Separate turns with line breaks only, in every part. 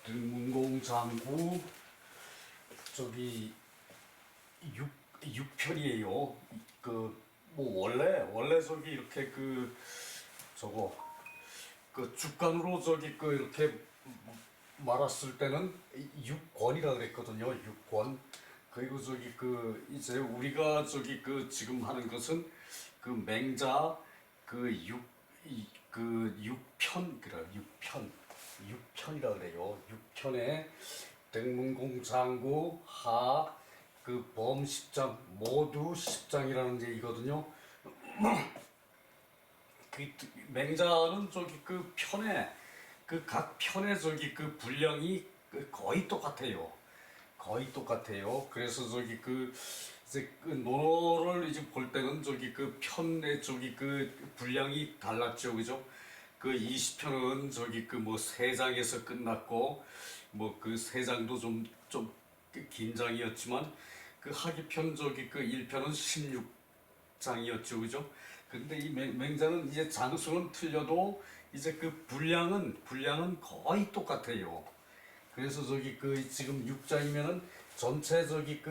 등문공장구 저기 6편이에요. 뭐 원래 저기 이렇게 저거 주간으로 저기 이렇게 말았을 때는 6권이라 그랬거든요. 6권. 그리고 저기 이제 우리가 저기 지금 하는 것은 맹자 6편 그래 6편이라 그래요. 6편에 등문공장구 하 범 10장 모두 10장이라는 얘기거든요. 맹자는 저기 편에 각 편의 저기 분량이 거의 똑같아요. 거의 똑같아요. 그래서 저기 이제 논어를 이제 볼 때는 저기 편의 저기 분량이 달랐죠, 그죠? 20편은 저기 뭐 3장에서 끝났고 뭐 3장도 좀 긴장이었지만 하기편 저기 1편은 16장이었죠, 그죠? 근데 이 맹자는 이제 장수는 틀려도 이제 분량은 거의 똑같아요. 그래서 저기 지금 6장이면은 전체 저기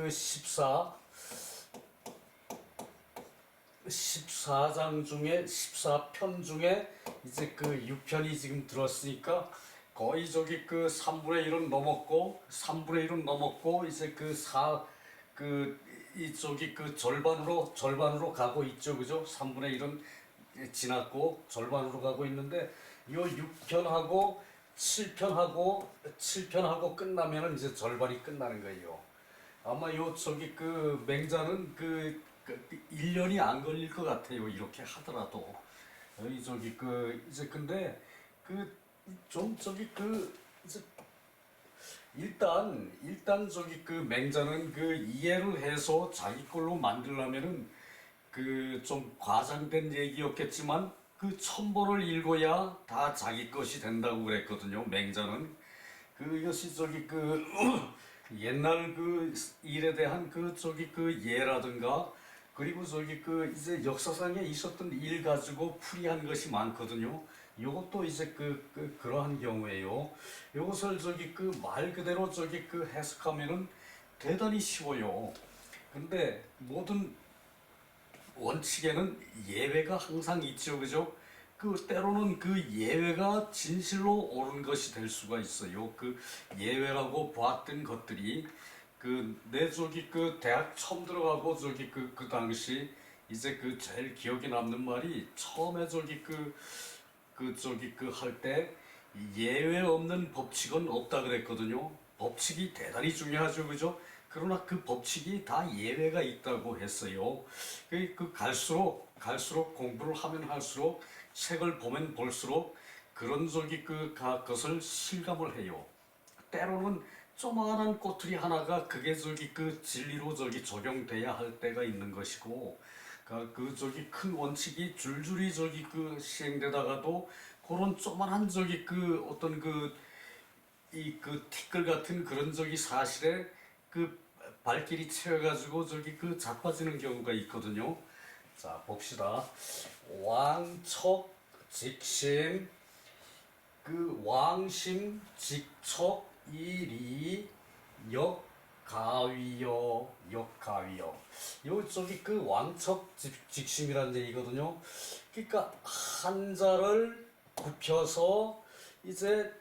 14장 중에 14편 중에 이제 6편이 지금 들었으니까 거의 저기 3분의 1은 넘었고 3분의 1은 넘었고 이제 이 저기 절반으로 가고 있죠, 그죠? 3분의 1은 지났고 절반으로 가고 있는데 요 6편하고 7편하고 끝나면은 이제 절반이 끝나는 거예요. 아마 요 저기 맹자는 1년이 안 걸릴 것 같아요. 이렇게 하더라도. 여기 저기 이제 근데 좀 저기 이제 일단 저기 맹자는 이해를 해서 자기 걸로 만들려면은 좀 과장된 얘기였겠지만 천번을 읽어야 다 자기 것이 된다고 그랬거든요. 맹자는 이것이 저기 옛날 일에 대한 저기 예라든가 그리고 저기 이제 역사상에 있었던 일 가지고 풀이한 것이 많거든요. 요것도 이제 그러한 경우에요. 요것을 저기 말 그대로 저기 해석하면은 대단히 쉬워요. 근데 모든 원칙에는 예외가 항상 있죠, 그죠? 때로는 예외가 진실로 옳은 것이 될 수가 있어요. 예외라고 봤던 것들이 내 저기 대학 처음 들어가고 저기 그 당시 이제 제일 기억에 남는 말이 처음에 저기 저기 할 때 예외 없는 법칙은 없다 그랬거든요. 법칙이 대단히 중요하죠, 그죠? 그러나 그 법칙이 다 예외가 있다고 했어요. 갈수록 공부를 하면 할수록 책을 보면 볼수록 그런 저기 것을 실감을 해요. 때로는 조그만한 꼬투리 하나가 그게 저기 진리로 저기 적용돼야 할 때가 있는 것이고 저기 큰 원칙이 줄줄이 저기 시행되다가도 그런 조그만한 저기 어떤 티끌 같은 그런 저기 사실에 발길이 채워가지고 저기 자빠지는 경우가 있거든요. 자, 봅시다. 왕척 직심 왕심 직척 이리 역가위요. 요 저기 왕척 직심이라는 얘기거든요. 그러니까 한자를 굽혀서 이제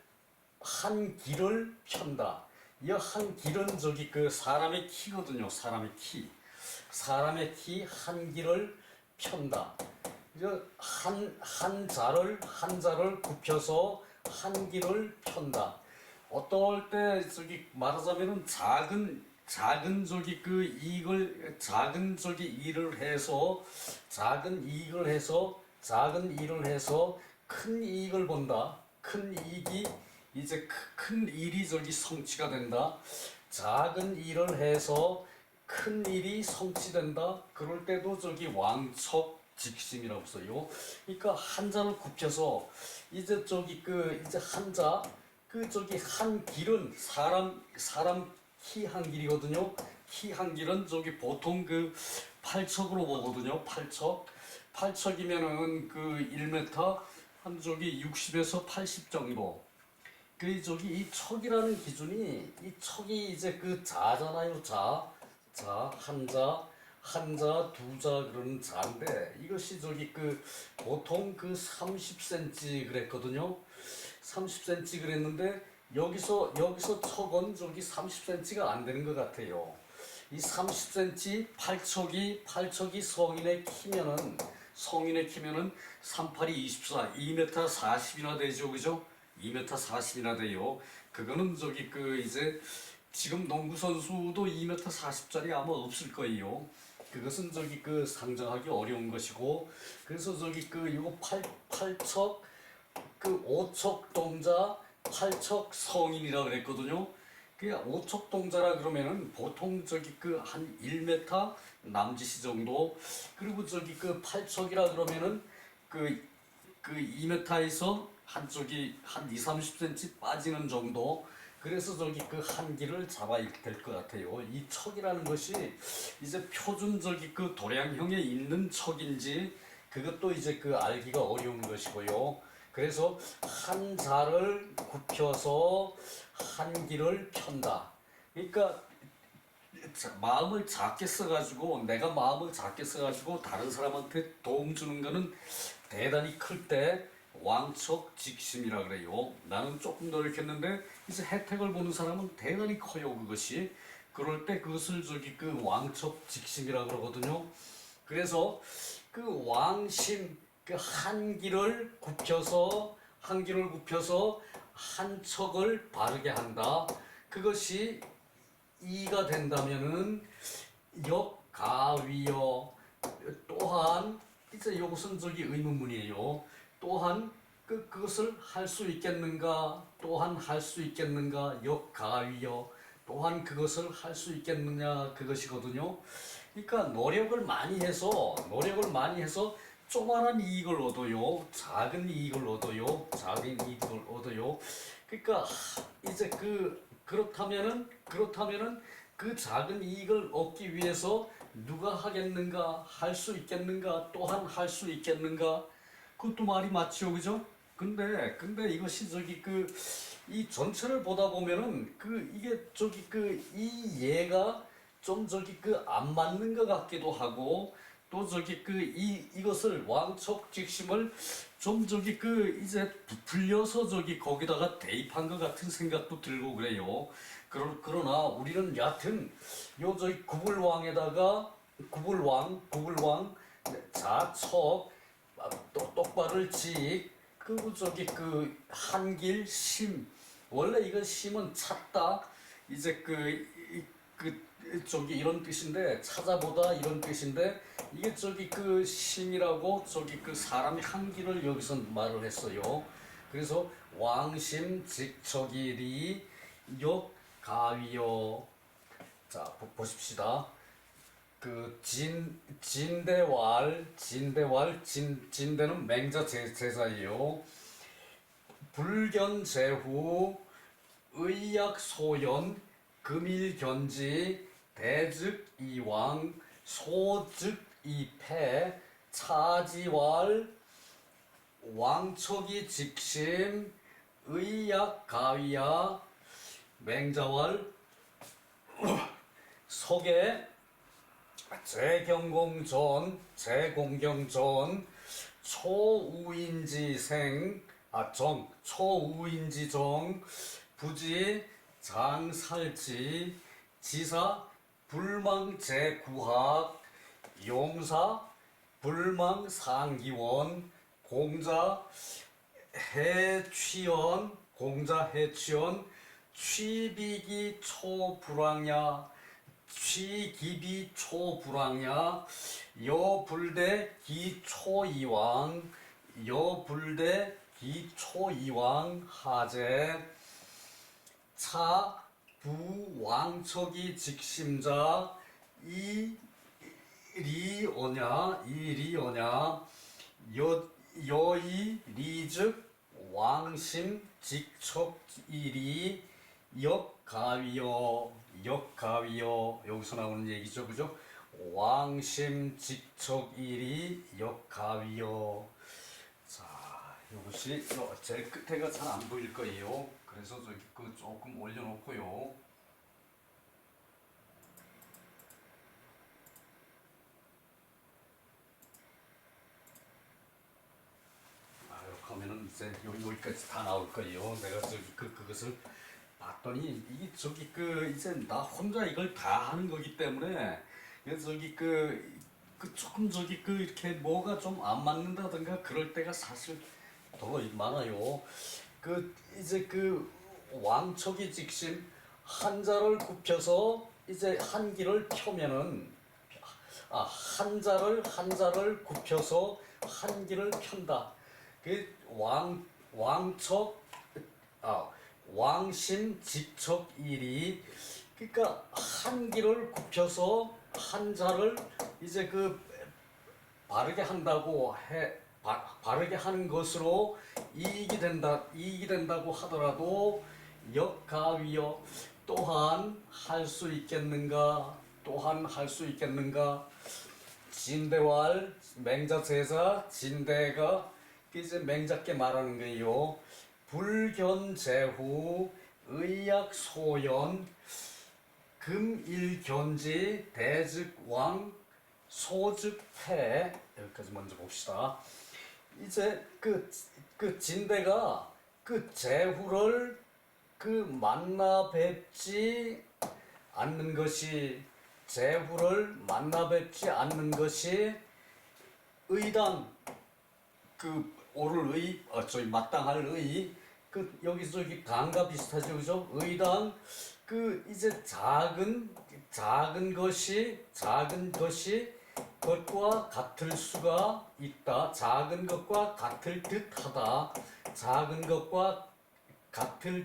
한 길을 편다. 이 한 길은 저기 사람의 키거든요. 사람의 키 한 길을 편다. 한자를 굽혀서 한 길을 편다. 어떨 때 저기 말하자면은 작은 저기 작은 저기 일을 해서 작은 일을 해서 큰 이익을 본다. 큰 이익이 이제 큰 일이 저기 성취가 된다. 작은 일을 해서 큰 일이 성취된다. 그럴 때도 저기 왕척 직심이라고 써요. 그러니까 한자를 굽혀서 이제 저기 이제 한자 저기 한 길은 사람 키 한 길이거든요. 키 한 길은 저기 보통 8척으로 보거든요. 8척이면은 1m 한 저기 60에서 80 정도. 그 저기 이 척이라는 기준이 이 척이 이제 그 자잖아요. 한자, 두자 그러는 자인데 이것이 저기 그 보통 그 30cm 그랬거든요. 30cm 그랬는데 여기서 척은 저기 30cm가 안 되는 것 같아요. 이 30cm 팔척이 성인의 키면은 38이 24, 2m 40이나 되죠, 그죠? 2m 40이나 돼요. 그거는 저기 그 이제 지금 농구 선수도 2m 40짜리 아마 없을 거예요. 그것은 저기 그 상정하기 어려운 것이고, 그래서 저기 그 이거 팔척 그 오척 동자, 팔척 성인이라 그랬거든요. 그 오척 동자라 그러면은 보통 저기 그 한 1m 남짓이 정도, 그리고 저기 그 팔척이라 그러면은 그 2m에서 한 저기 한 2, 30cm 빠지는 정도. 그래서 저기 그 한기를 잡아야 될 것 같아요. 이 척이라는 것이 이제 표준 저기 그 도량형에 있는 척인지 그것도 이제 그 알기가 어려운 것이고요. 그래서 한 자를 굽혀서 한기를 편다. 그러니까 마음을 작게 써가지고 내가 마음을 작게 써가지고 다른 사람한테 도움 주는 거는 대단히 클 때 왕척 직심이라 그래요. 나는 조금 노력했는데 이제 혜택을 보는 사람은 대단히 커요. 그것이 그럴 때 그것을 저기 그 왕척 직심이라 그러거든요. 그래서 그 왕심 그 한기를 굽혀서 한 척을 바르게 한다. 그것이 이가 된다면은 역가위여. 또한 이제 이것은 저기 의문문이에요. 또한 그것을 할 수 있겠는가? 또한 할 수 있겠는가? 역가위여. 또한 그것을 할 수 있겠느냐 그것이거든요. 그러니까 노력을 많이 해서 조그마한 이익을 얻어요. 작은 이익을 얻어요. 그러니까 이제 그렇다면은 그 작은 이익을 얻기 위해서 누가 하겠는가? 할 수 있겠는가? 또한 할 수 있겠는가? 그것도 말이 맞죠, 그죠? 근데 이것이 저기 이 전체를 보다 보면은 이게 저기 이 예가 좀 저기 안 맞는 것 같기도 하고, 또 저기 이것을 왕척 직심을 좀 저기 이제 부풀려서 저기 거기다가 대입한 것 같은 생각도 들고 그래요. 그러나 우리는 여하튼 요 저기 구불왕 자척 똑바를 직 그리고 저기 한길 심. 원래 이거 심은 찾다 이제 저기 이런 뜻인데, 찾아보다 이런 뜻인데, 이게 저기 심이라고 저기 사람이 한기를 여기서 말을 했어요. 그래서 왕심 직척이리 역가위요. 자 보십시다. 진대는 맹자 제자예요. 불견제후 의약소연 금일견지 대즉이왕 소즉이패 차지왈 왕척이 직심 의약가위야 맹자왈 석에 제공경전 초우인지정 부지 장살지 지사 불망제구학 용사 불망상기원 공자 해취원 취비기 초불황야 취기비 초불황야 여불대 기초이왕 하제 차부왕척이 직심자 이리오냐 여이 리즉 왕심 직척이리 역가위여 여기서 나오는 얘기죠, 그죠? 왕심 직척이리 역가위여. 자, 이것이 제일 끝에가 잘 안 보일 거예요. 그래서 저기 그 조금 올려놓고요. 이렇게 하면은 이제 여기까지 다 나올 거예요. 내가 저기 그것을 봤더니 이게 저기 이제 나 혼자 이걸 다 하는 거기 때문에 저기 조금 저기 이렇게 뭐가 좀 안 맞는다든가 그럴 때가 사실 더 많아요. 이제 왕초기 직심 한자를 굽혀서 이제 한기를 펴면은 한자를 굽혀서 한기를 편다. 왕척 왕신 직척일이 그러니까 한기를 굽혀서 한자를 이제 바르게 한다고 바르게 하는 것으로 이익이 된다고 하더라도 역가위여 또한 할 수 있겠는가? 진대왈 맹자제자 진대가 이제 맹자께 말하는 거예요. 불견제후 의약소연 금일견지 대즉왕 소즉패 여기까지 먼저 봅시다. 이제 진대가 제후를 만나 뵙지 않는 것이 의당 옳을 의 마땅할 의 여기 저기 당과 비슷하죠, 그죠? 의당 이제 작은 것이 것과 같을 수가 있다. 작은 것과 같을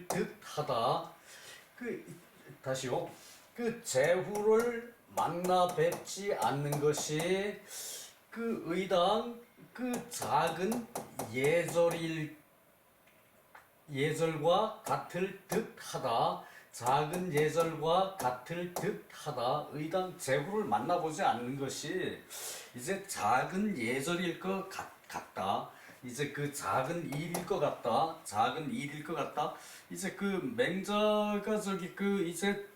듯하다. 다시요. 제후를 만나 뵙지 않는 것이 의당 작은 예절과 같을 듯하다. 작은 예절과 같을 듯하다. 의당 제후를 만나보지 않는 것이 이제 작은 예절일 것 같다. 이제 작은 일일 것 같다. 이제 맹자가 저기 이제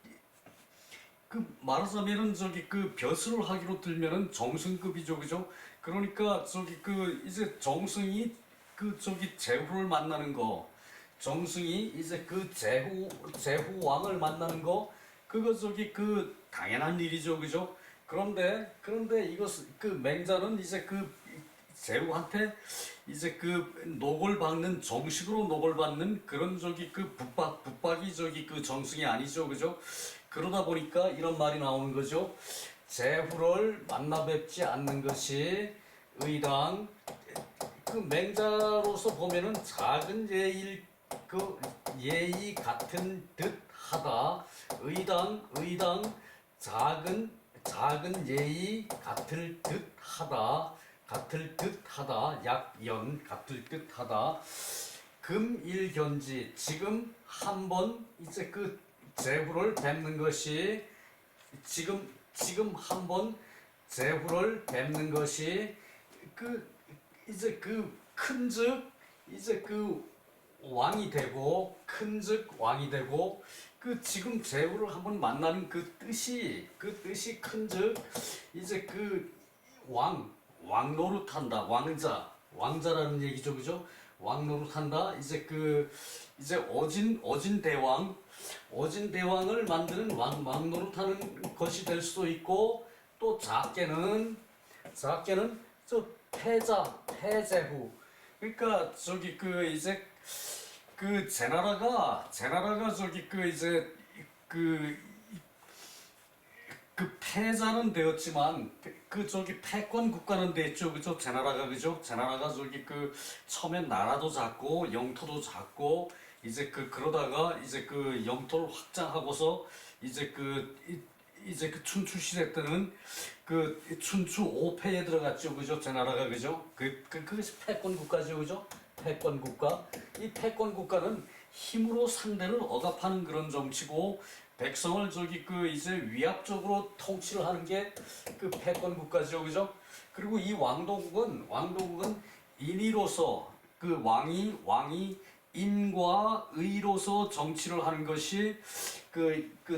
말하자면은 저기 벼슬을 하기로 들면은 정승급이죠, 그죠? 그러니까 저기 이제 정승이 저기 제후를 만나는 거, 정승이 이제 제후 왕을 만나는 거, 그거 저기 당연한 일이죠, 그죠? 그런데 이것 맹자는 이제 제후한테 이제 녹을 받는 정식으로 녹을 받는 그런 저기 붙박이 저기 정승이 아니죠, 그죠? 그러다 보니까 이런 말이 나오는 거죠. 제후를 만나 뵙지 않는 것이 의당 맹자로서 보면은 작은 예일 예의 같은 듯하다. 의당 작은 예의 같을 듯하다. 약연 같을 듯하다. 금일견지 지금 한번 이제 제후를 뵙는 것이 지금 한번 제후를 뵙는 것이 이제 큰즉 이제 왕이 되고 큰즉 왕이 되고 지금 제후를 한번 만나는 뜻이 큰즉 이제 왕 노릇한다. 왕자라는 얘기죠, 그죠? 왕 노릇한다. 이제 이제 어진 대왕을 만드는 왕 노릇하는 것이 될 수도 있고 또 작게는 저 패제후. 그러니까 저기 이제 제나라가 저기 이제 패자는 되었지만 저기 패권 국가는 됐죠, 그죠? 제나라가 그죠? 제나라가 저기 처음엔 나라도 작고 영토도 작고 이제 그러다가 이제 영토를 확장하고서 이제 이제 춘추 시대 때는 춘추 5패에 들어갔죠, 그죠? 제나라가 그죠? 그것이 패권 국가죠, 그죠? 패권 국가. 이 패권 국가는 힘으로 상대를 억압하는 그런 정치고 백성을 저기 이제 위압적으로 통치를 하는 게 패권 국가죠, 그죠? 그리고 이 왕도국은 인의로서 그 왕이 인과 의로서 정치를 하는 것이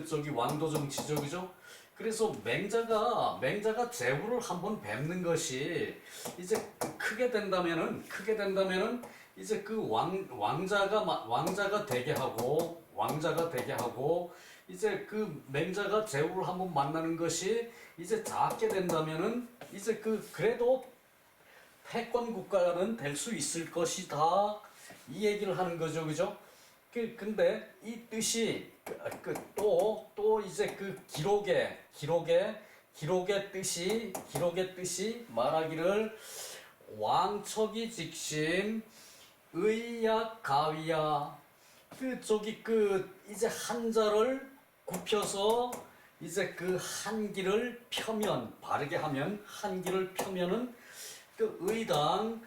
저기 왕도 정치죠, 그죠? 그래서 맹자가 제후를 한번 뵙는 것이 이제 크게 된다면은 이제 그 왕자가 되게 하고 이제 그 맹자가 제후를 한번 만나는 것이 이제 작게 된다면은 이제 그래도 패권 국가는 될 수 있을 것이다, 이 얘기를 하는 거죠, 그죠? 근데 이 뜻이 또 이제 기록의 뜻이 말하기를 왕척이 직심 의약 가위야. 이제 한자를 굽혀서 이제 그 한기를 펴면, 바르게 하면 한기를 펴면은 의당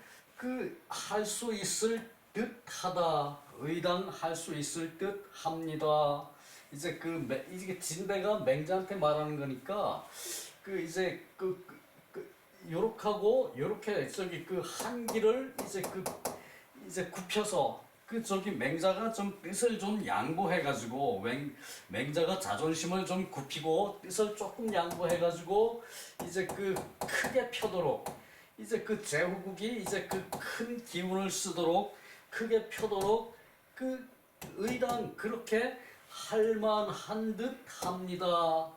할 수 있을 듯하다. 의당 할 수 있을 듯합니다. 이제 이게 진대가 맹자한테 말하는 거니까 이제 요렇게 저기 한기를 이제 굽혀서 맹자가 좀 뜻을 좀 양보해가지고 맹자가 자존심을 좀 굽히고 뜻을 조금 양보해가지고 이제 크게 펴도록 이제 제후국이 이제 큰 기운을 쓰도록 크게 펴도록 의당 그렇게 할만한 듯 합니다.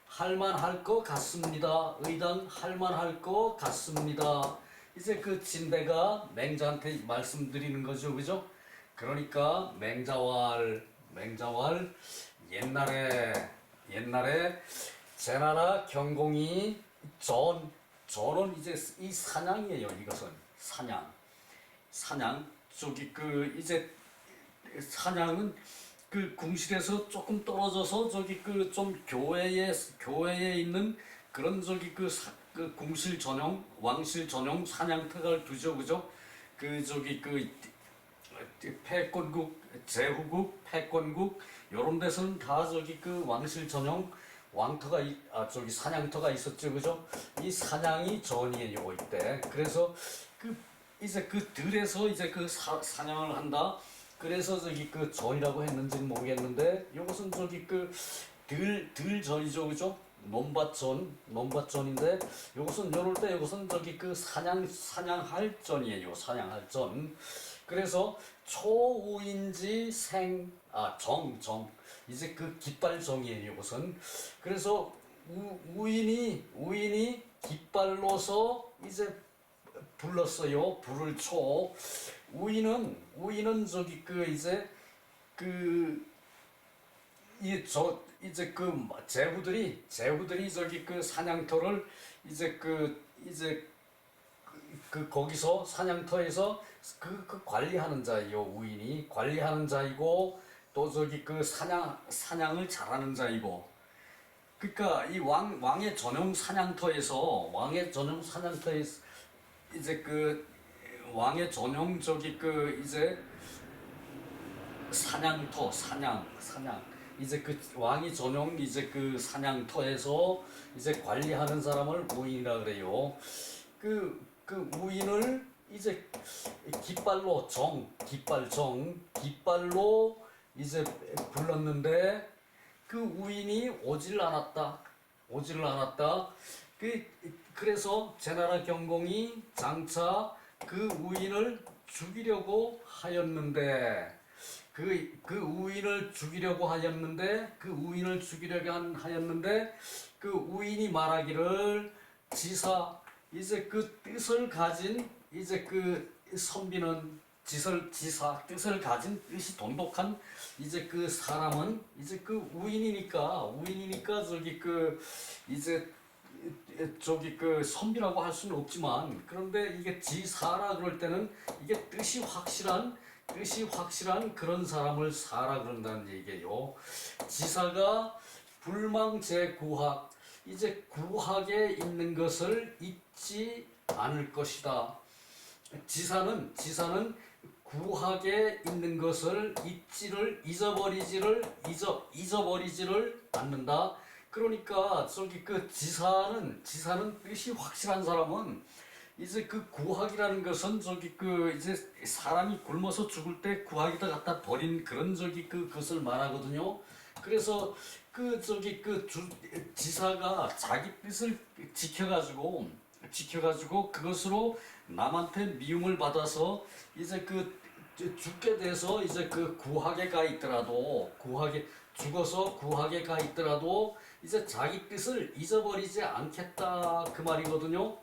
할만할 것 같습니다. 의당 할만할 것 같습니다. 이제 진대가 맹자한테 말씀드리는 거죠, 그죠? 그러니까 맹자왈 옛날에 제나라 경공이 전은 이제 이 사냥이에요. 이것은 사냥 저기 이제 사냥은 궁실에서 조금 떨어져서 저기 좀 교회에 있는 그런 저기 궁실 전용 왕실 전용 사냥터를 두죠, 그죠? 저기 패권국 제후국 패권국 요런 데서는 다 저기 왕실 전용 왕터가 저기 사냥터가 있었죠, 그죠? 이 사냥이 전이에요, 이때. 그래서 이제 들에서 이제 사냥을 한다. 그래서 저기 전이라고 했는지는 모르겠는데 이것은 저기 들전이죠, 그죠? 논밭전인데 이것은 요럴 때 이것은 저기 사냥할 전이에요, 사냥할 전. 그래서 초우인지 정 이제 깃발정이에요, 이것은. 그래서 우인이 깃발로서 이제 불렀어요. 불을 초. 우인은 저기 이제 이제 제후들이 저기 사냥터를 이제 거기서 사냥터에서 관리하는 자예요. 우인이 관리하는 자이고 또 저기 사냥을 잘하는 자이고. 그러니까 이 왕의 전용 사냥터에서 이제 왕의 전용 저기 이제 사냥터 사냥 이제 왕이 전용 이제 사냥터에서 이제 관리하는 사람을 우인이라 그래요. 우인을 이제 깃발로 이제 불렀는데 우인이 오질 않았다. 그래서 제나라 경공이 장차 우인을 죽이려고 하였는데 우인을 죽이려고 하였는데 우인이 말하기를 지사 이제 뜻을 가진 이제 선비는 뜻을 가진 뜻이 돈독한 이제 사람은 이제 우인이니까 저기 이제 저기 선비라고 할 수는 없지만 그런데 이게 지사라 그럴 때는 이게 뜻이 확실한 그런 사람을 사라 그런다는 얘기예요. 지사가 불망제구학 이제 구학에 있는 것을 잊지 않을 것이다. 지사는 구학에 있는 것을 잊어버리지를 않는다. 그러니까 저기 지사는 뜻이 확실한 사람은 이제 그 구학이라는 것은 저기 그 이제 사람이 굶어서 죽을 때 구학에다 갖다 버린 그런 저기 그것을 말하거든요. 그래서 그 저기 지사가 자기 뜻을 지켜가지고 그것으로 남한테 미움을 받아서 이제 죽게 돼서 이제 구학에 가 있더라도 구학에 죽어서 구학에 가 있더라도 이제 자기 뜻을 잊어버리지 않겠다 그 말이거든요.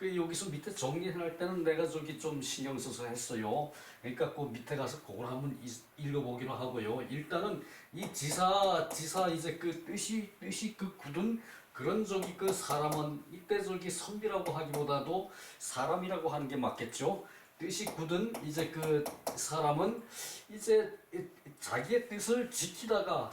여기서 밑에 정리할 때는 내가 저기 좀 신경 써서 했어요. 그러니까 그 밑에 가서 그걸 한번 읽어보기로 하고요. 일단은 이 지사 이제 뜻이 굳은 그런 저기 사람은 이때 저기 선비라고 하기보다도 사람이라고 하는 게 맞겠죠. 뜻이 굳은 이제 사람은 이제 자기의 뜻을 지키다가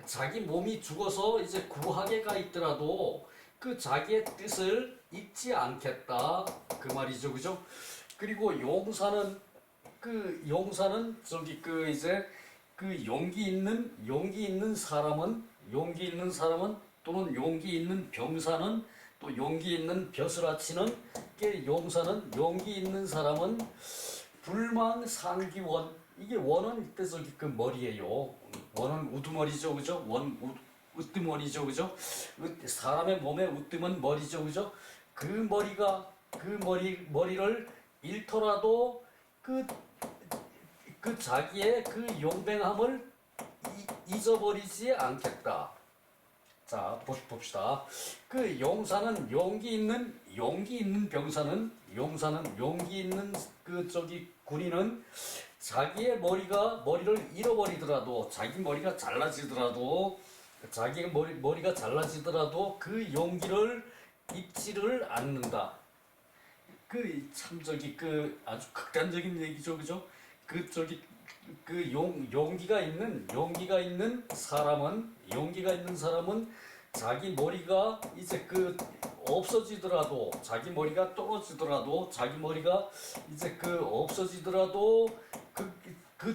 자기 몸이 죽어서 이제 구하게 가 있더라도 그 자기의 뜻을 잊지 않겠다 그 말이죠, 그죠? 그리고 용사는 저기 이제 용기 있는 사람은 또는 용기 있는 병사는 또 용기 있는 벼슬아치는 용사는 용기 있는 사람은 불망상기원 이게 원은 이때 저기 머리예요. 원은 우두머리죠, 그죠? 으뜸머리죠, 그죠? 사람의 몸에 으뜸은 머리죠, 그죠? 그 머리를 잃더라도 자기의 용맹함을 잊어버리지 않겠다. 자, 봅시다. 용사는 용기 있는 병사는 용기 있는 군인은 자기의 머리를 잃어버리더라도 자기 머리가 잘라지더라도 그 용기를 잊지를 않는다. 참 아주 극단적인 얘기죠, 그죠? 용기가 있는 사람은 자기 머리가 이제 없어지더라도 자기 머리가 떨어지더라도 자기 머리가 이제 없어지더라도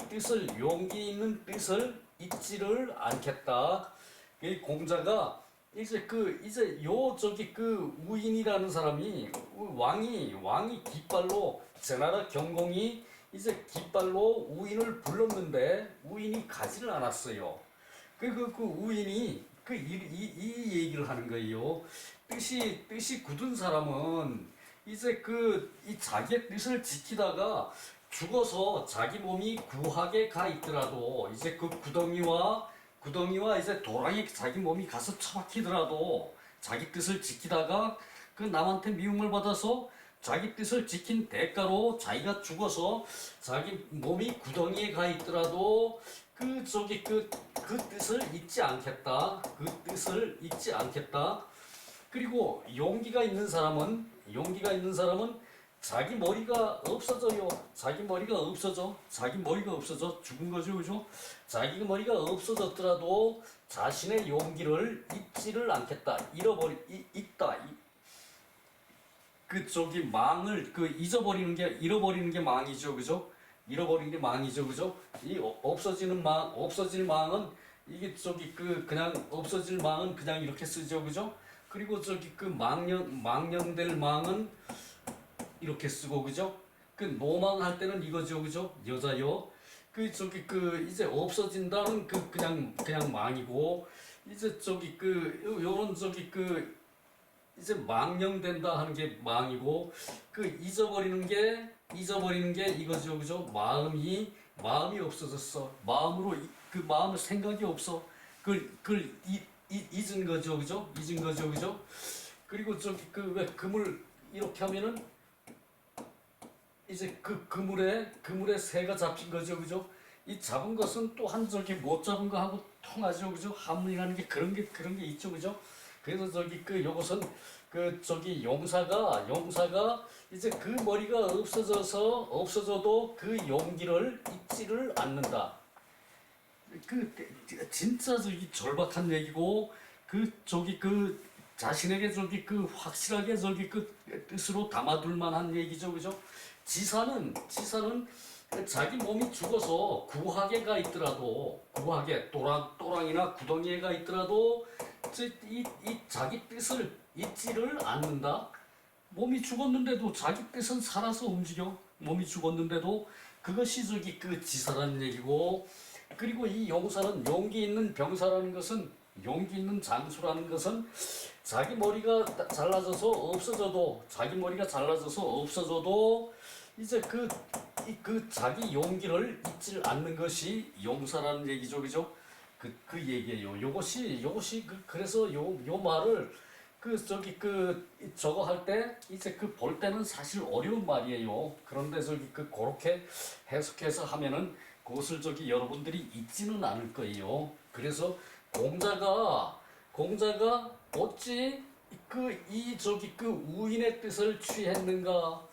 뜻을 용기 있는 뜻을 잊지를 않겠다. 이 공자가 이제 우인이라는 사람이 왕이 깃발로 제나라 경공이 이제 깃발로 우인을 불렀는데 우인이 가지를 않았어요. 우인이 이 얘기를 하는 거예요. 뜻이 굳은 사람은 이제 이 자기의 뜻을 지키다가 죽어서 자기 몸이 구하게 가 있더라도 이제 구덩이와 이제 도랑에 자기 몸이 가서 처박히더라도 자기 뜻을 지키다가 남한테 미움을 받아서 자기 뜻을 지킨 대가로 자기가 죽어서 자기 몸이 구덩이에 가 있더라도 뜻을 잊지 않겠다. 그리고 용기가 있는 사람은 자기 머리가 없어져요. 자기 머리가 없어져 죽은 거죠, 그죠? 자기 머리가 없어졌더라도 자신의 용기를 잊지를 않겠다. 잊다. 망을 잃어버리는 게 망이죠, 그죠? 잃어버리는 게 망이죠, 그죠? 이 없어질 망은 이게 그냥 없어질 망은 그냥 이렇게 쓰죠, 그죠? 그리고 망령될 망은 이렇게 쓰고, 그죠? 노망할 때는 이거죠, 그죠? 여자요. 이제 없어진다는 그냥 망이고, 이제 요런 이제 망령된다 하는 게 망이고, 잊어버리는 게 이거죠, 그죠? 마음이 없어졌어. 마음을 생각이 없어. 잊은 거죠, 그죠? 그죠? 그리고 왜 금을 이렇게 하면은 이제 그물에 새가 잡힌 거죠, 그죠? 이 잡은 것은 또 한 못 잡은 거하고 통하죠, 그죠? 한문이라는 게 그런 게 있죠, 그죠? 그래서 요것은 용사가 이제 머리가 없어져도 용기를 잊지를 않는다. 진짜 절박한 얘기고 자신에게 확실하게 뜻으로 담아둘 만한 얘기죠, 그죠? 지사는 자기 몸이 죽어서 구하게 가 있더라도 또랑이나 구덩이에 가 있더라도 이 자기 뜻을 잊지를 않는다. 몸이 죽었는데도 자기 뜻은 살아서 움직여. 몸이 죽었는데도 그것이 저기 그 지사라는 얘기고, 그리고 이 용사는 용기 있는 병사라는 것은, 용기 있는 장수라는 것은 자기 머리가 잘라져서 없어져도, 자기 머리가 잘라져서 없어져도 이제 그 자기 용기를 잊질 않는 것이 용사라는 얘기죠, 그죠? 그 얘기예요. 요것이 그래서 요 말을 저거 할 때 이제 볼 때는 사실 어려운 말이에요. 그런데 그렇게 해석해서 하면은 그것을 여러분들이 잊지는 않을 거예요. 그래서 공자가 어찌 우인의 뜻을 취했는가?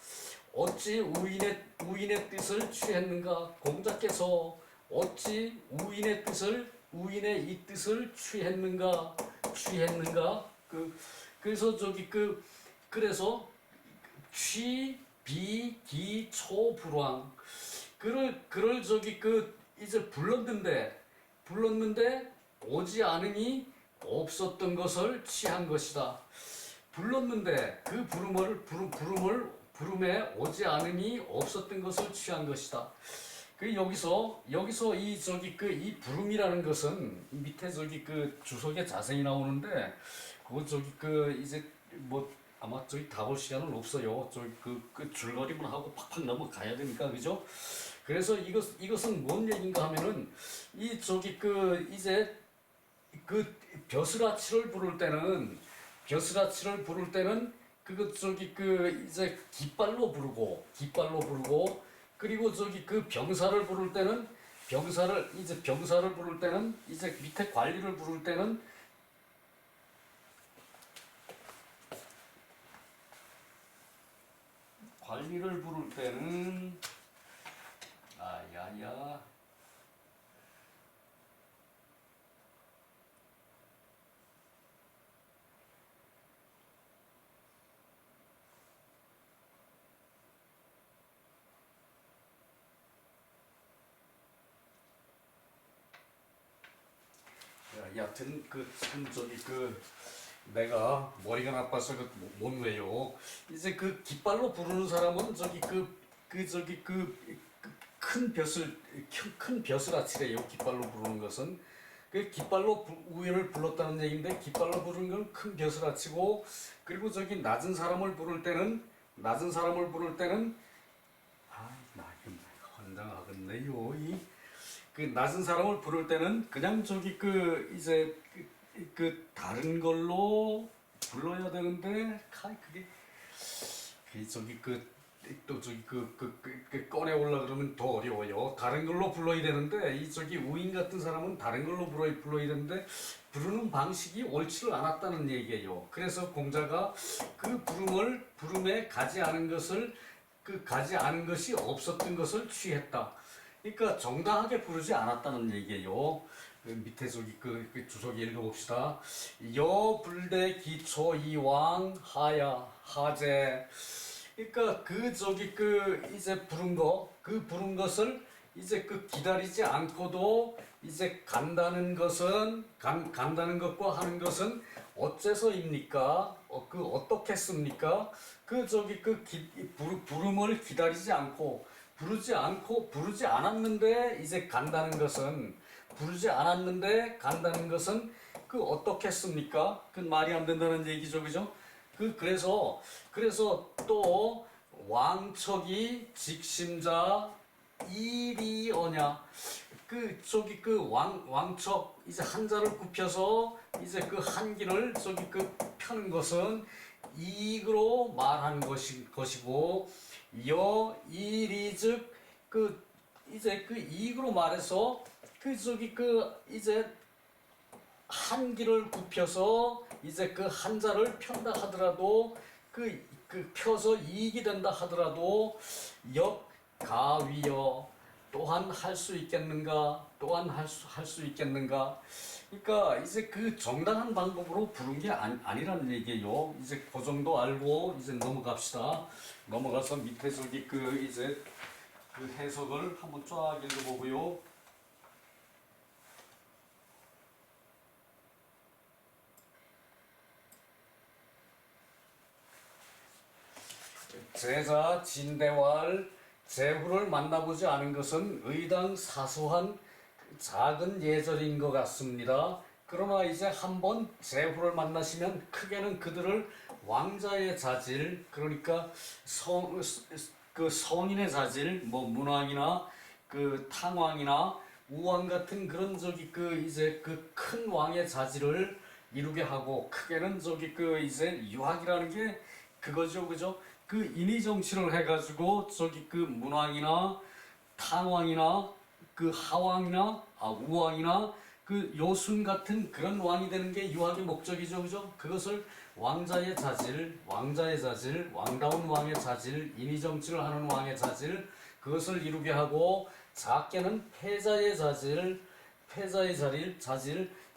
어찌 우인의 뜻을 취했는가? 공자께서 어찌 우인의 이 뜻을 취했는가? 그래서 그래서 비기초불왕 그를 이제 불렀는데 오지 않으니 없었던 것을 취한 것이다. 불렀는데 그 부름에 오지 않으니 없었던 것을 취한 것이다. 여기서 이 부름이라는 것은 밑에 주석에 자세히 나오는데, 그거 이제 뭐 아마 다 볼 시간은 없어요. 줄거리만 하고 팍팍 넘어가야 되니까, 그죠? 그래서 이것은 뭔 얘기인가 하면은 이제 벼슬아치를 부를 때는 이제 깃발로 부르고 그리고 병사를 부를 때는 이제 밑에 관리를 부를 때는 아야야 여하튼 내가 머리가 나빠서 못 외요. 이제 깃발로 부르는 사람은 큰 벼슬 아치래요. 깃발로 부르는 것은 깃발로 우연을 불렀다는 얘기인데, 깃발로 부르는 건 큰 벼슬 아치고, 그리고 낮은 사람을 부를 때는 나 환장하겠네요. 낮은 사람을 부를 때는 그냥 이제 다른 걸로 불러야 되는데, 그게 꺼내 올라 그러면 더 어려워요. 다른 걸로 불러야 되는데, 우인 같은 사람은 다른 걸로 불러야 되는데 부르는 방식이 옳지를 않았다는 얘기예요. 그래서 공자가 부름에 가지 않은 것이 없었던 것을 취했다. 그러니까 정당하게 부르지 않았다는 얘기예요. 밑에 주석이 읽어봅시다. 여불대 기초 이왕 하야 하제. 그러니까 이제 부른 것을 이제 기다리지 않고도 이제 간다는 것과 하는 것은 어째서입니까? 어떻겠습니까? 부름을 기다리지 않고 부르지 않았는데 이제 간다는 것은 어떻겠습니까? 말이 안 된다는 얘기죠, 그죠? 그래서 또 왕척이 직심자 일이어냐. 왕척 이제 한자를 굽혀서 이제 한기를 펴는 것은 이익으로 말하는 것이고, 여일이 즉 이제 이익으로 말해서 이제 한기를 굽혀서 이제 한자를 편다 하더라도 펴서 이익이 된다 하더라도 역가위여 또한 할 수 있겠는가? 그러니까 이제 정당한 방법으로 부른 게 아니라는 얘기예요. 이제 그 정도 알고 이제 넘어가서 밑에 이제 해석을 한번 쫙 읽어보고요. 제자 진대왈 제후를 만나보지 않은 것은 의당 사소한 작은 예절인 것 같습니다. 그러나 이제 한번 제후를 만나시면 크게는 그들을 왕자의 자질, 그러니까 그 성인의 자질, 뭐 문왕이나 그 탕왕이나 우왕 같은 그런 그 이제 그 큰 왕의 자질을 이루게 하고, 크게는 그 이제 유학이라는 게 그거죠, 그죠? 그 인의 정치를 해가지고 그 문왕이나 탕왕이나 그 하왕이나 우왕이나 그 요순 같은 그런 왕이 되는 게 유학의 목적이죠, 그죠? 그것을 왕자의 자질, 왕다운 왕의 자질, 인의 정치를 하는 왕의 자질, 그것을 이루게 하고, 작게는 패자의 자질,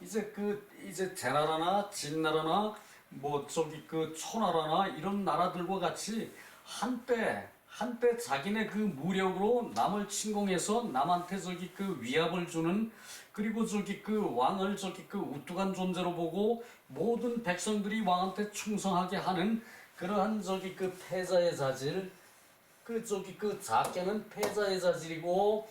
이제 제나라나 진나라나 뭐 그 초나라나 이런 나라들과 같이 한때 자기네 그 무력으로 남을 침공해서 남한테 그 위압을 주는, 그리고 그 왕을 그 우뚝한 존재로 보고 모든 백성들이 왕한테 충성하게 하는 그러한 그 패자의 자질, 그 작게는 패자의 자질이고,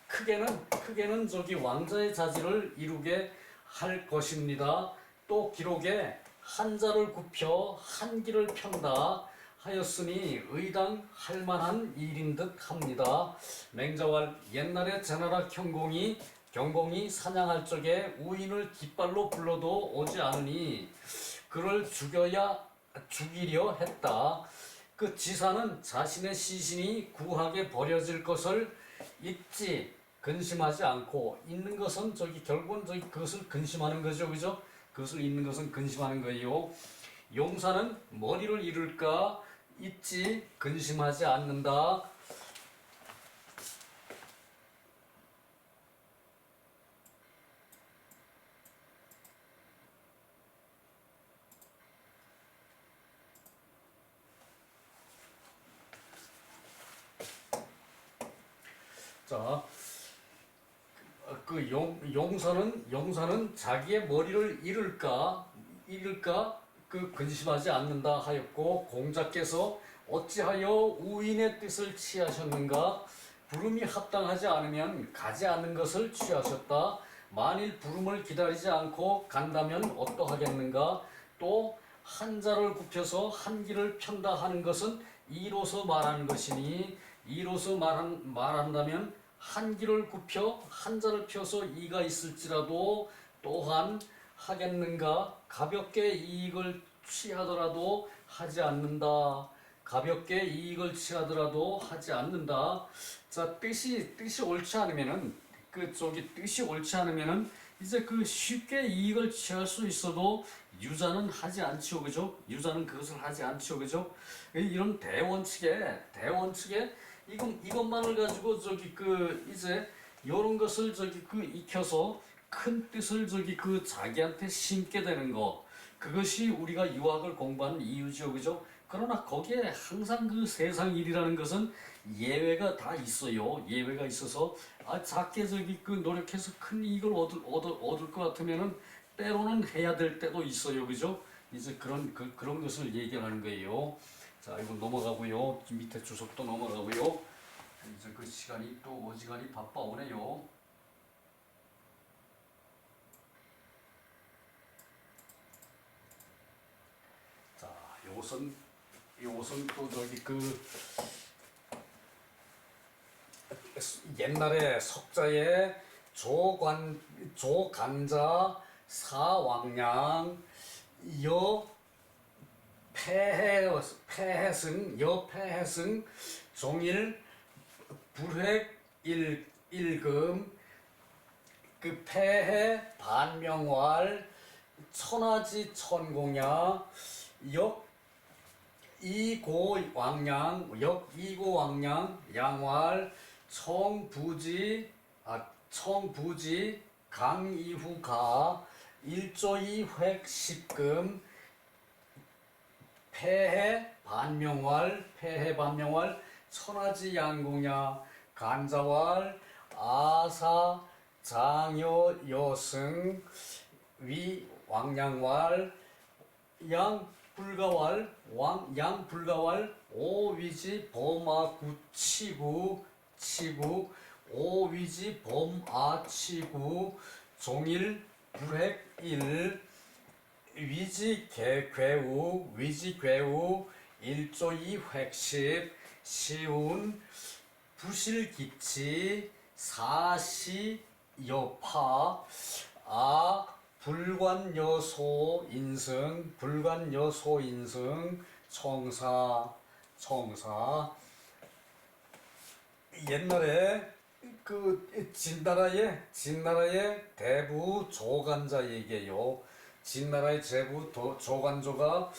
크게는 왕자의 자질을 이루게 할 것입니다. 또 기록에 한자를 굽혀 한기를 편다 하였으니 의당 할 만한 일인 듯 합니다. 맹자왈 옛날에 제나라 경공이 사냥할 적에 우인을 깃발로 불러도 오지 않으니 그를 죽이려 했다. 그 지사는 자신의 시신이 구하게 버려질 것을 잊지 근심하지 않고, 있는 것은 결국은 그것을 근심하는 거죠, 그죠? 그것을 잊는 것은 근심하는 거예요. 용사는 머리를 잃을까 잊지 근심하지 않는다. 자, 그 용사는 자기의 머리를 잃을까 그 근심하지 않는다 하였고, 공자께서 어찌하여 우인의 뜻을 취하셨는가? 부름이 합당하지 않으면 가지 않는 것을 취하셨다. 만일 부름을 기다리지 않고 간다면 어떠하겠는가? 또 한자를 굽혀서 한기를 편다 하는 것은 이로서 말하는 것이니, 이로서 말한다면 한기를 굽혀 한자를 펴서 이가 있을지라도 또한 하겠는가? 가볍게 이익을 취하더라도 하지 않는다. 가볍게 이익을 취하더라도 하지 않는다. 자, 뜻이 옳지 않으면은 뜻이 옳지 않으면은 이제 그 쉽게 이익을 취할 수 있어도 유자는 하지 않지요, 그죠? 유자는 그것을 하지 않지요, 그죠? 이런 대원칙에 이것만을 가지고 이제 요런 것을 익혀서 큰 뜻을 자기한테 심게 되는 거, 그것이 우리가 유학을 공부하는 이유죠, 그죠? 그러나 거기에 항상 그 세상 일이라는 것은 예외가 다 있어요. 예외가 있어서 작게 노력해서 큰 이익을 얻을 것 같으면은 때로는 해야 될 때도 있어요, 그죠? 이제 그런 것을 얘기하는 거예요. 자, 이거 넘어가고요. 밑에 주석도 넘어가고요. 이제 그 시간이 또 어지간히 바빠오네요. 자, 요것은 또 옛날에 석자에 조간자 사왕량 여패해승 종일 불획 일금 그 폐해 반명활 천하지 천공야 이고 왕량 양활 청부지 강이후가 일조이 획십금 폐해 반명활 천하지 양공야 간자활 아사 장여 여승 위 왕량활 양불가활 오위지 범아구 치구 오위지 범아 치구 종일 불핵일 위지 괴우 일조이 획십 시운 부실기치 사시 여파 불관여소 인승 청사 옛날에 그 진나라의 대부 조간자 얘기예요. 진나라의 조간조가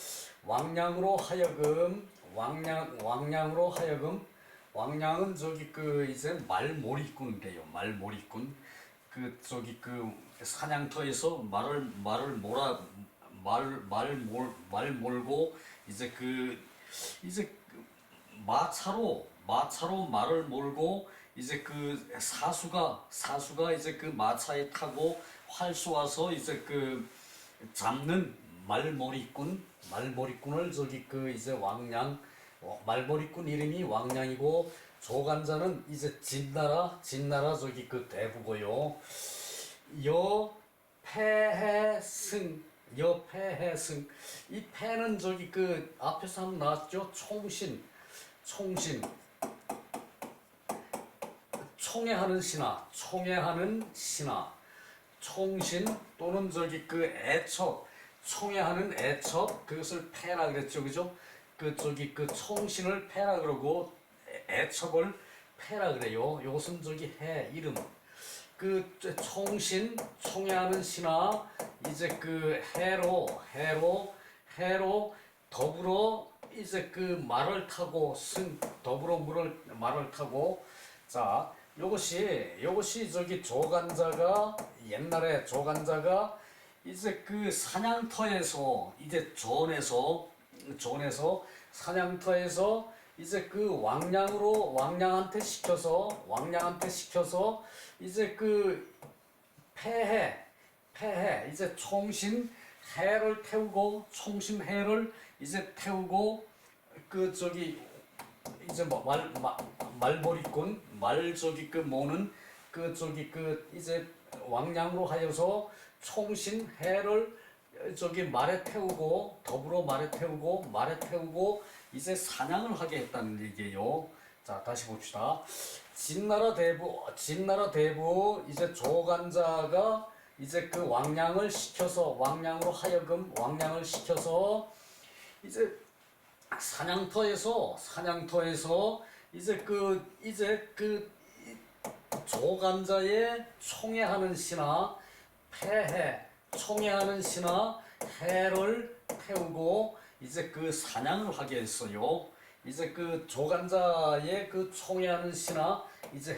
왕량은 저기 그 이제 말몰이꾼이래요. 말몰이꾼. 그 저기 그 사냥터에서 말 몰고 이제 마차로 말을 몰고 이제 그 사수가 이제 그 마차에 타고 활 쏘아서 이제 그 잡는 말몰이꾼을 저기 그 이제 말몰이꾼 이름이 왕량이고 조간자는 이제 진나라 저기 그 대부고요. 여패해승 이 패는 저기 그 앞에서 한번 나왔죠. 총신 총애하는 신하 총신 또는 저기 그 애첩 총애하는 애첩 그것을 패라 그랬죠. 그죠? 그 저기 그 총신을 패라 그러고 애첩을 패라 그래요. 요것은 저기 해 이름 그 총애하는 신하 이제 그 해로 더불어 이제 그 말을 타고 더불어 말을 타고 자 요것이 저기 옛날에 조간자가 이제 그 사냥터에서 이제 존에서 사냥터에서 이제 그 왕량한테 시켜서 이제 그 폐해 이제 총신해를 태우고 그 저기 이제 말벌이꾼 저기 그 모는 그 저기 그 이제 왕량으로 하여서 총신해를 저기 말에 태우고 더불어 말에 태우고 이제 사냥을 하게 했다는 얘기예요. 자 다시 봅시다. 진나라 대부 이제 조간자가 이제 그 왕량으로 하여금 이제 사냥터에서 이제 그 조간자의 총애하는 신하 해를 태우고 이제 그 사냥을 하게 했어요. 이제 그 조간자의 그 총애하는 신하 이제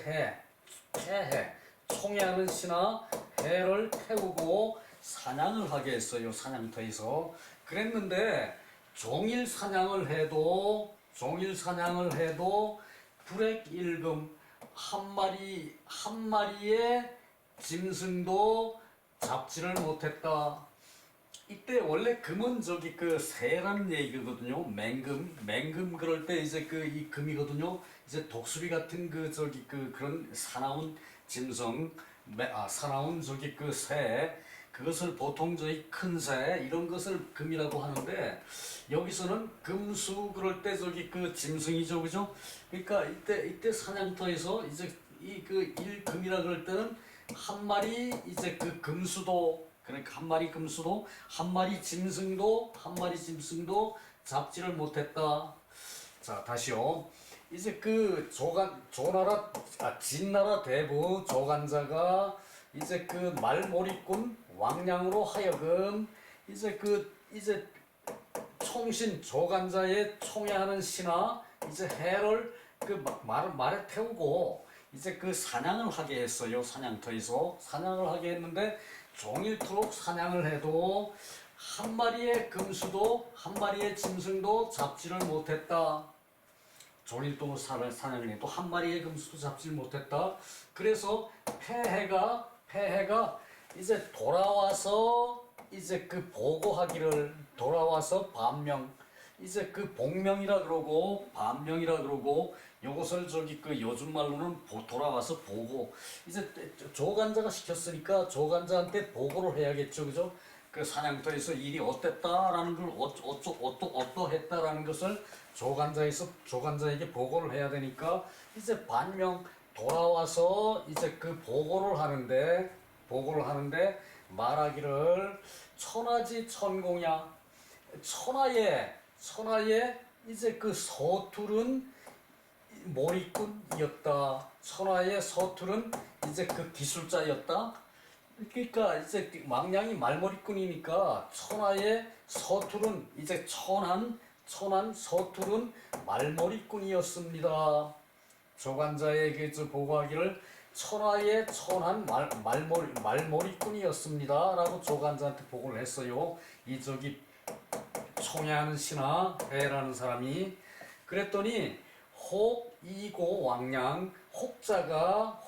총애하는 신하 해를 태우고 사냥을 하게 했어요. 사냥터에서 그랬는데 종일 사냥을 해도 불액일금 한 마리의 짐승도 잡지를 못했다. 이때 원래 금은 저기 그 새라는 얘기거든요. 맹금 그럴 때 이제 그 이 금이거든요. 이제 독수리 같은 그 저기 그 그런 사나운 짐승, 사나운 저기 그 새, 그것을 보통 저희 큰 새 이런 것을 금이라고 하는데 여기서는 금수 그럴 때 저기 그 짐승이죠, 그죠? 그러니까 이때 사냥터에서 이제 이 그 일금이라 그럴 때는 한 마리 이제 그 금수도 그러니까 한 마리 짐승도 잡지를 못했다. 자 다시요. 이제 그 진나라 대부 조간자가 이제 그 말몰이꾼 왕량으로 하여금 이제 총신 조간자의 총애하는 신하 이제 해를 그 말에 태우고 이제 그 사냥을 하게 했어요. 사냥터에서 사냥을 하게 했는데 종일토록 사냥을 해도 한 마리의 금수도 한 마리의 짐승도 잡지를 못했다. 종일토록 사냥을 해도 한 마리의 금수도 잡지를 못했다. 그래서 폐해가 이제 돌아와서 이제 그 보고하기를 돌아와서 이제 그 복명이라 그러고 반명이라 그러고 요것을 저기 그 요즘 말로는 돌아와서 보고 이제 조간자가 시켰으니까 조간자한테 보고를 해야겠죠, 그죠? 그 사냥터에서 일이 어땠다라는 걸 어떠했다라는 것을 조간자에게 보고를 해야 되니까 이제 반명 돌아와서 이제 그 보고를 하는데 말하기를 천하지 천공야 천하에 이제 그 서툴은 몰입꾼이었다. 천하의 서툴은 이제 그 기술자였다. 그러니까 이제 망냥이 말머리꾼이니까 천하의 서툴은 이제 천한 서툴은 말머리꾼이었습니다. 조간자에게 보고하기를 천하의 천한 말머리꾼이었습니다. 라고 조간자한테 보고를 했어요. 이 저기 총애하는 신하 배라는 사람이. 그랬더니 혹 이고 왕량 혹자가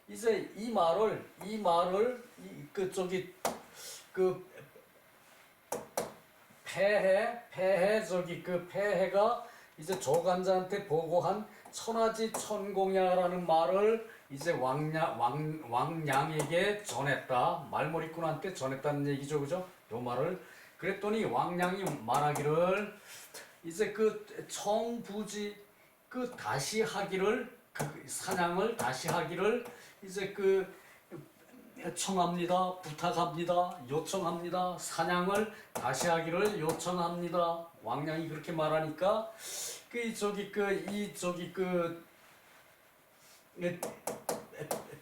이제 이 말을 그 저기 그 폐해가 이제 조간자한테 보고한 천하지 천공야라는 말을 이제 왕량에게 전했다. 말머리꾼한테 전했다는 얘기죠, 그죠? 요 말을. 그랬더니 왕량이 말하기를 이제 그 청부지 그 다시 하기를 그 사냥을 다시 하기를 이제 그 청합니다. 부탁합니다. 요청합니다. 사냥을 다시 하기를 요청합니다. 왕량이 그렇게 말하니까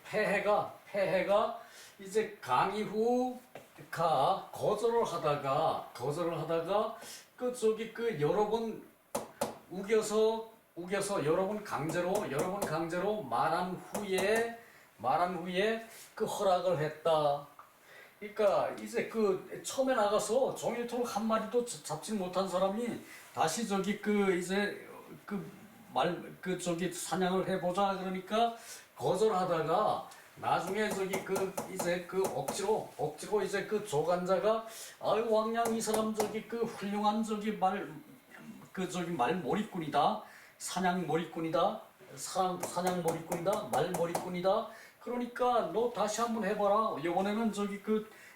폐해가 이제 강이후가 거절을 하다가 여러 번 우겨서 여러 번 강제로 말한 후에 그 허락을 했다. 그러니까 이제 그 처음에 나가서 종일토록 한 마리도 잡지 못한 사람이 다시 사냥을 해보자 그러니까 거절하다가 나중에 억지로 이제 그 조간자가 아유 왕량 이 사람 훌륭한 말몰이꾼이다. 사냥몰이꾼이다. 말몰이꾼이다. 그러니까 너 다시 한번 해봐라. 이번에는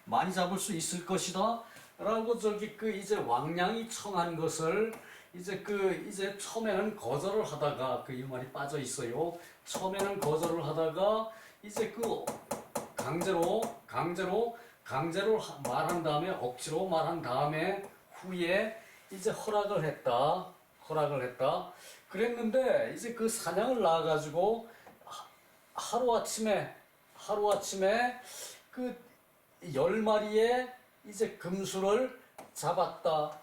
많이 잡을 수 있을 것이다. 라고 이제 왕량이 청한 것을 이제 처음에는 거절을 하다가 이 말이 빠져 있어요. 처음에는 거절을 하다가 이제 강제로 말한 다음에 억지로 말한 다음에 후에 이제 허락을 했다. 그랬는데 이제 그 사냥을 나가지고 하루아침에 그 10마리의 이제 금수를 잡았다.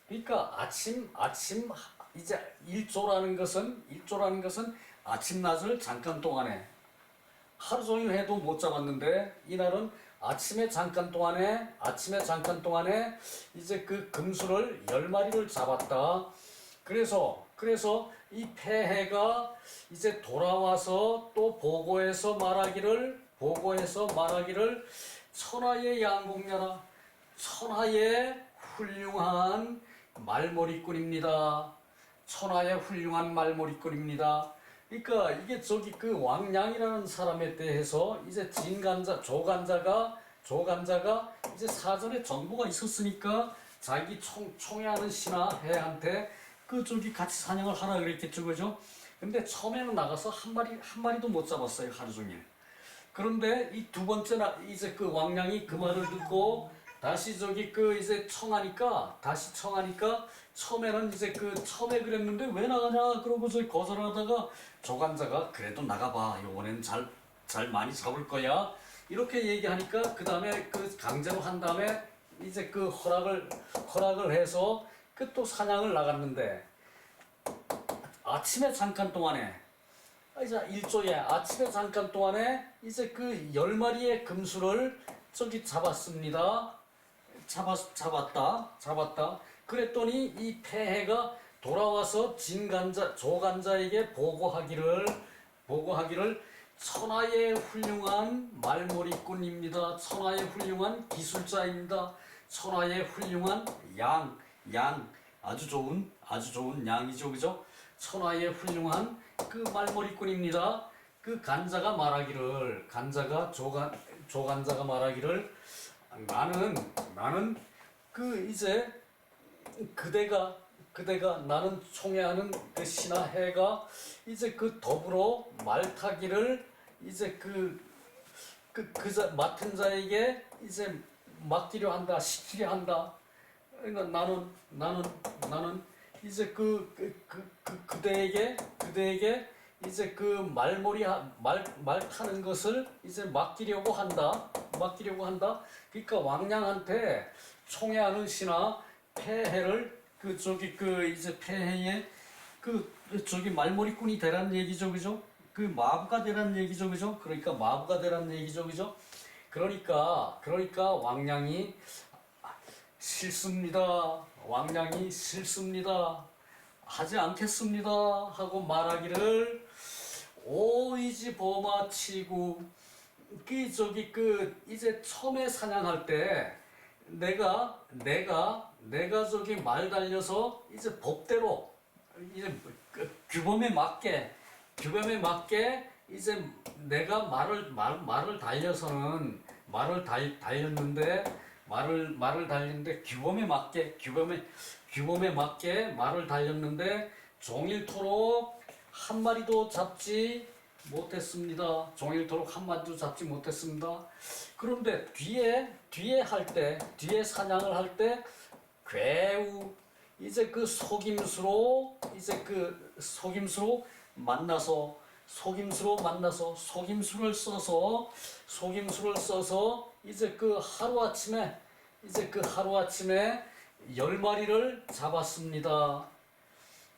그러니까 아침 이제 일조라는 것은 아침 낮을 잠깐 동안에 하루 종일 해도 못 잡았는데 이날은 아침에 잠깐 동안에 이제 그 금수를 10마리를 잡았다. 그래서 이 폐해가 이제 돌아와서 또 보고해서 말하기를 천하의 양공녀라 천하의 훌륭한 말머리꾼입니다. 천하의 훌륭한 말머리꾼입니다. 그러니까 이게 그 왕량이라는 사람에 대해서 이제 조간자가 이제 사전에 정보가 있었으니까 자기 총애하는 신하해한테 같이 사냥을 하라 그랬겠죠, 그죠? 근데 처음에는 나가서 한 마리도 못 잡았어요, 하루 종일. 그런데 이 두 번째 이제 그 왕량이 그 말을 듣고 다시 이제 청하니까 처음에는 이제 처음에 그랬는데 왜 나가냐 그러고 거절하다가 조간자가 그래도 나가봐 이번엔 잘 많이 잡을 거야 이렇게 얘기하니까 그 다음에 강제로 한 다음에 이제 허락을 해서 또 사냥을 나갔는데 아침에 잠깐 동안에 이제 일조에 아침에 잠깐 동안에 이제 10마리의 금수를 잡았습니다. 잡았다. 그랬더니 이 폐해가 돌아와서 조간자에게 보고하기를 천하의 훌륭한 말머리꾼입니다. 천하의 훌륭한 기술자입니다. 천하의 훌륭한 아주 좋은 양이죠, 그죠? 천하의 훌륭한 그 말머리꾼입니다. 그 간자가 말하기를, 조간자가 말하기를, 나는 그 이제 그대가 나는 총애하는 그 신하해가 이제 그 더불어 말타기를 이제 맡은 자에게 이제 맡기려 한다, 시키려 한다. 그러니까 나는 이제 그대에게 이제 그 말 타는 것을 이제 맡기려고 한다. 그러니까 왕량한테 총애하는 신하 폐해를 이제 폐해에 말머리꾼이 되란 얘기죠, 그죠? 그 마부가 되란 얘기죠, 그죠? 그러니까 마부가 되란 얘기죠, 그죠? 그러니까 왕량이 싫습니다. 하지 않겠습니다. 하고 말하기를 오이지 범아치고 이제 처음에 사냥할 때 내가 말 달려서 이제 법대로 이제 규범에 맞게 이제 내가 말을 달려서는 말을 달렸는데 규범에 맞게 말을 달렸는데 종일토록 한 마리도 잡지 못했습니다. 그런데 뒤에 사냥을 할 때 괴우 이제 그 속임수로 만나서 속임수를 써서 이제 그 하루아침에 10마리를 잡았습니다.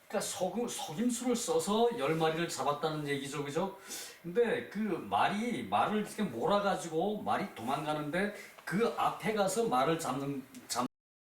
그러니까 속임수를 써서 10마리를 잡았다는 얘기죠, 그죠? 근데 그 말을 이렇게 몰아가지고 말이 도망가는데 그 앞에 가서 말을 잡는